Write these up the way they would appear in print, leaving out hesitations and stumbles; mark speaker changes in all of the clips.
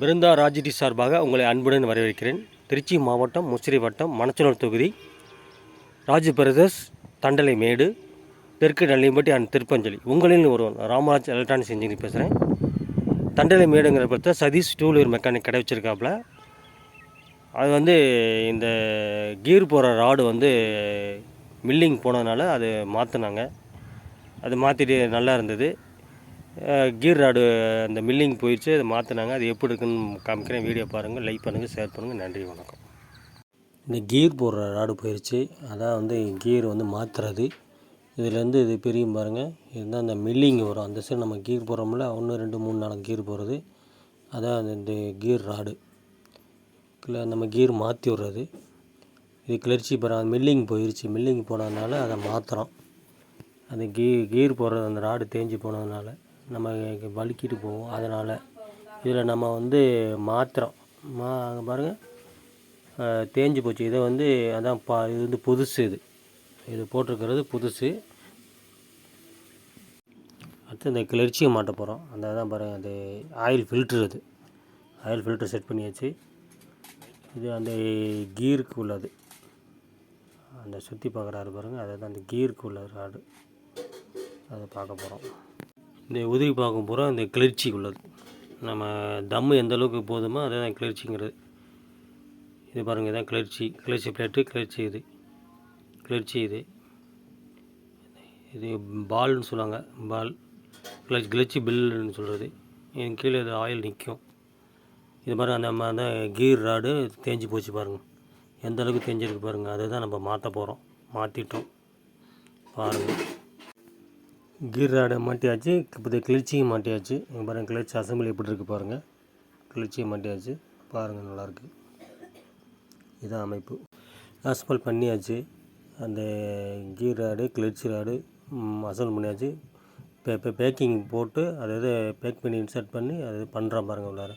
Speaker 1: பிருந்தா ராஜிடி சார்பாக உங்களை அன்புடன் வரவேற்கிறேன். திருச்சி மாவட்டம் முசிறி வட்டம் மணச்சனூர் தொகுதி ராஜு பிரதர்ஸ் தண்டலை மேடு தெற்கு நல்லிம்பட்டி அண்ட் திருப்பஞ்சலி உங்களில் ஒருவன் ராமராஜ் எலக்ட்ரானிக்ஸ் இன்ஜினியர் பேசுகிறேன். தண்டலை மேடுங்கிற பொறுத்த சதீஷ் டூ வீலர் மெக்கானிக் கடை வச்சுருக்காப்புல. அது இந்த கீர் போகிற ராடு மில்லிங் போனதுனால அது மாற்றினாங்க. அது மாற்றிட்டு நல்லா இருந்தது. கீர் ராடு அந்த மில்லிங் போயிடுச்சு, அதை மாற்றினாங்க. அது எப்படி இருக்குன்னு காமிக்கிறேன். வீடியோ பாருங்கள், லைக் பண்ணுங்கள், ஷேர் பண்ணுங்கள். நன்றி, வணக்கம். இந்த கீர் போடுற ராடு போயிடுச்சு, அதான் கீர் மாற்றுறது. இதுலேருந்து இது பிரியும் பாருங்கள். இதுதான் அந்த மில்லிங் வரும். அந்த சைடு நம்ம கீர் போடுறோம்ல, 1 2 3 4 கீர் போடுறது, அதான் இந்த கீர் ராடு. இல்லை நம்ம கீர் மாற்றி விட்றது. இது கிளர்ச்சி பாருங்கள், மில்லிங் போயிடுச்சு. மில்லிங் போனதுனால அதை மாற்றுறோம். அந்த கீர் போடுறது அந்த ராடு தேஞ்சு போனதுனால நம்ம வலிக்கிட்டு போவோம். அதனால் இதில் நம்ம மாற்றுறோம். அங்கே பாருங்கள், தேஞ்சு போச்சு. இதை அதான் இது புதுசு. இது போட்டிருக்கிறது புதுசு. அடுத்து இந்த கிளர்ச்சியை மாட்ட போகிறோம். அந்த தான் பாருங்கள், அது ஆயில் ஃபில்ட்ரு. அது ஆயில் ஃபில்ட்ரு செட் பண்ணியாச்சு. இது அந்த கீருக்கு உள்ளது. அந்த சுற்றி பார்க்குறாரு பாருங்கள், அதை தான் அந்த கீருக்கு உள்ள ராடு. அதை பார்க்க போகிறோம். இந்த உதிரி பார்க்க போகிறோம். இந்த கிளர்ச்சி உள்ளது. நம்ம தம்மு எந்த அளவுக்கு போதுமோ அதை தான் கிளர்ச்சிங்கிறது. இது பாருங்கள், இதான் கிளர்ச்சி பிளேட்டு. கிளர்ச்சி இது பால்னு சொல்லுவாங்க. பால் கிளர்ச்சி பில்லுன்னு சொல்கிறது. என் கீழே இது ஆயில் நிற்கும். இது மாதிரி நம்ம அந்த கீர் ராடு தேஞ்சு போச்சு பாருங்கள், எந்த அளவுக்கு தேஞ்சிருக்கு பாருங்கள். அதை தான் நம்ம மாற்ற போகிறோம். மாற்றிட்டோம் பாருங்கள். கீர் ராடை மாட்டியாச்சு. இப்போ கிளர்ச்சியும் மாட்டியாச்சு. இங்கே பாருங்கள், கிளர்ச்சி அசம்பிளி எப்படி இருக்குது பாருங்கள். கிளர்ச்சியும் மாட்டியாச்சு பாருங்கள், நல்லாயிருக்கு. இதான் அமைப்பு. அசம்பிள் பண்ணியாச்சு. அந்த கீர் ராடு கிளர்ச்சி ராடு அசம்பிள் பண்ணியாச்சு. இப்போ பேக்கிங் போட்டு அதை பேக் பண்ணி இன்சர்ட் பண்ணி அது பண்ணுறோம் பாருங்கள். உள்ளார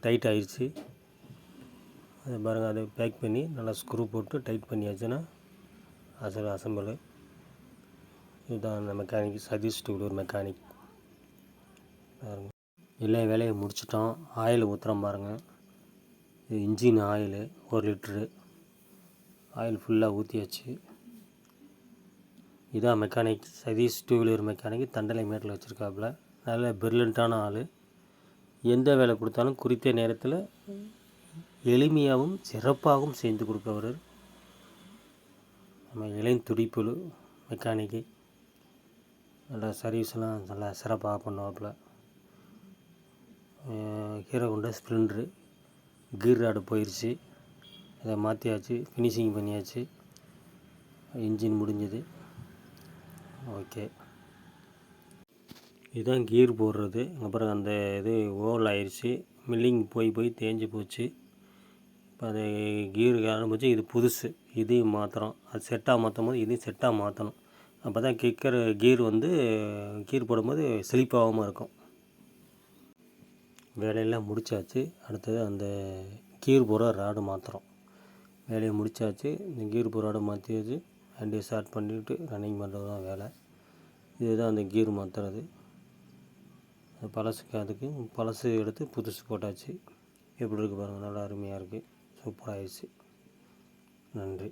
Speaker 1: டைட் ஆகிடுச்சு. அது பாருங்கள், அதை பேக் பண்ணி நல்லா ஸ்க்ரூ போட்டு டைட் பண்ணியாச்சுன்னா அசம்பிள். இதுதான் அந்த mechanic, Satheesh two wheeler mechanic பாருங்கள். எல்லா வேலையை முடிச்சிட்டோம். ஆயில் ஊற்றுறோம் பாருங்கள். இது இன்ஜின் ஆயிலு 1 லிட்ரு ஆயில் ஃபுல்லாக ஊற்றியாச்சு. இதான் mechanic, Satheesh two wheeler mechanic Thandalai மேட்டில் வச்சுருக்காப்புல. நல்ல பிரில்லண்ட்டான ஆள். எந்த வேலை கொடுத்தாலும் குறித்த நேரத்தில் எளிமையாகவும் சிறப்பாகவும் செஞ்சு கொடுக்கவர். நம்ம இளைஞ துடிப்புழு மெக்கானிக்கு. நல்லா சர்வீஸ்லாம் நல்லா சிறப்பாக பண்ணுவாப்புல. ஹீரோ ஹோண்டா ஸ்ப்ளெண்டரு கீர் ராடு போயிடுச்சு, அதை மாற்றியாச்சு, ஃபினிஷிங் பண்ணியாச்சு. இன்ஜின் முடிஞ்சது. ஓகே, இதுதான் கீர் போடுறது. அப்புறம் அந்த இது ஓவல் ஆயிடுச்சு. மில்லிங் போய் தேஞ்சு போச்சு. இப்போ அது கீர் ஆரம்பிச்சு. இது புதுசு. இதையும் மாற்றுறோம். அது செட்டாக மாற்றும் போது இதையும் செட்டாக மாற்றணும். அப்போ தான் கீர் போடும்போது செழிப்பாகாமல் இருக்கும். வேலையெல்லாம் முடித்தாச்சு. அடுத்தது அந்த கீர் போகிற ராடு மாற்றுறோம். வேலையை முடித்தாச்சு. இந்த கீர் போகிற ராடு மாற்றியாச்சு. வண்டியை ஸ்டார்ட் பண்ணிவிட்டு ரன்னிங் பண்ணுறது தான் வேலை. இதுதான் அந்த கீர் மாற்றுறது. பழசு எடுத்து புதுசு போட்டாச்சு. எப்படி இருக்குது பாருங்கள், நல்லா அருமையாக இருக்குது. சூப்பராகிடுச்சு. நன்றி.